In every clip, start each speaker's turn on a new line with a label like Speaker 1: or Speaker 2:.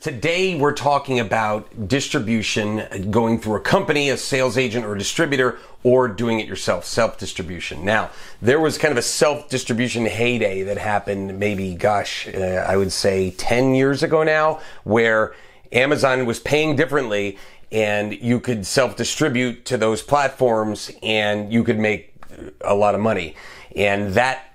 Speaker 1: Today we're talking about distribution, going through a company, a sales agent or a distributor, or doing it yourself, self-distribution. Now, there was kind of a self-distribution heyday that happened maybe, I would say 10 years ago now, where Amazon was paying differently and you could self-distribute to those platforms and you could make a lot of money. And that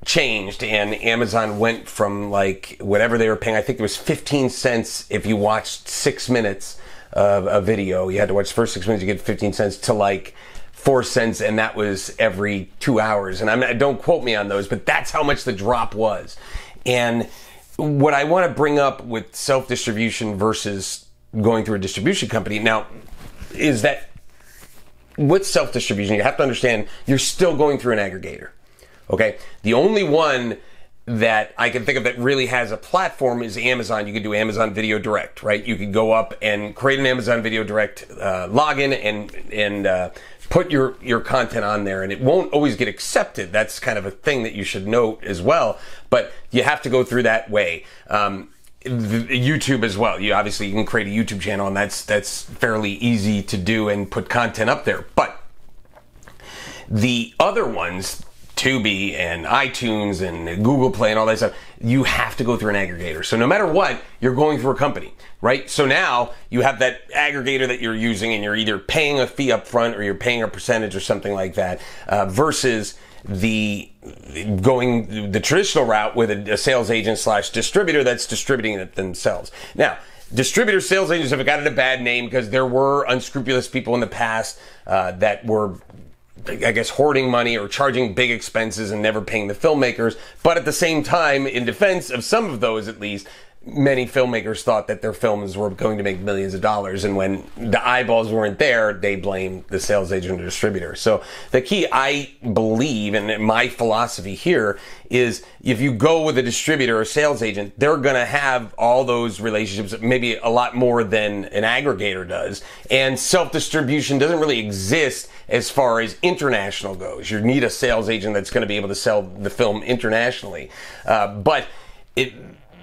Speaker 1: changed, and Amazon went from like whatever they were paying, I think it was 15 cents if you watched 6 minutes of a video. You had to watch the first 6 minutes, you get 15 cents, to like 4 cents, and that was every 2 hours. And don't quote me on those, but that's how much the drop was. And what I want to bring up with self-distribution versus going through a distribution company now is that with self-distribution, you have to understand you're still going through an aggregator. Okay, the only one that I can think of that really has a platform is Amazon. You could do Amazon Video Direct, right? You could go up and create an Amazon Video Direct login and put your content on there, and it won't always get accepted. That's kind of a thing that you should note as well. But you have to go through that way. YouTube as well. You can create a YouTube channel, and that's fairly easy to do and put content up there. But the other ones, Tubi and iTunes and Google Play and all that stuff, you have to go through an aggregator. So no matter what, you're going through a company, right? So now you have that aggregator that you're using, and you're either paying a fee up front or you're paying a percentage or something like that, versus going the traditional route with a sales agent / distributor that's distributing it themselves. Now, distributor sales agents have gotten a bad name because there were unscrupulous people in the past that were, I guess, hoarding money or charging big expenses and never paying the filmmakers. But at the same time, in defense of some of those at least, many filmmakers thought that their films were going to make millions of dollars, and when the eyeballs weren't there, they blamed the sales agent or distributor. So the key, I believe, and my philosophy here, is if you go with a distributor or sales agent, they're going to have all those relationships, maybe a lot more than an aggregator does. And self-distribution doesn't really exist as far as international goes. You need a sales agent that's going to be able to sell the film internationally.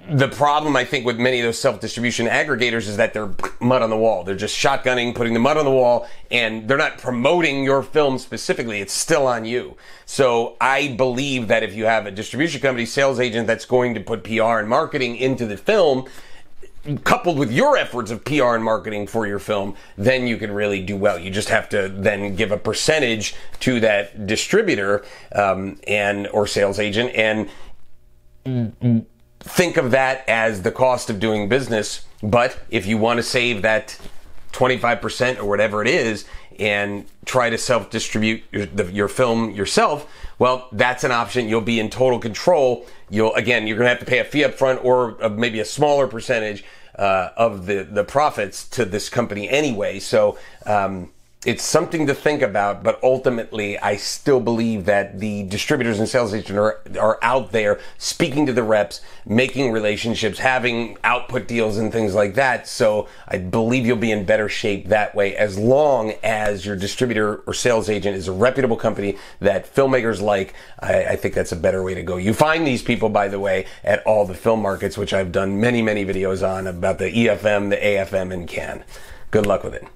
Speaker 1: The problem, I think, with many of those self-distribution aggregators is that they're mud on the wall. They're just shotgunning, putting the mud on the wall, and they're not promoting your film specifically. It's still on you. So I believe that if you have a distribution company, sales agent that's going to put PR and marketing into the film, coupled with your efforts of PR and marketing for your film, then you can really do well. You just have to then give a percentage to that distributor or sales agent, and think of that as the cost of doing business. But if you want to save that 25% or whatever it is and try to self-distribute your film yourself, well, that's an option. You'll be in total control. You're going to have to pay a fee up front or maybe a smaller percentage of the profits to this company anyway. So it's something to think about, but ultimately I still believe that the distributors and sales agents are out there speaking to the reps, making relationships, having output deals and things like that. So I believe you'll be in better shape that way, as long as your distributor or sales agent is a reputable company that filmmakers like. I think that's a better way to go. You find these people, by the way, at all the film markets, which I've done many, many videos on about the EFM, the AFM, and CAN. Good luck with it.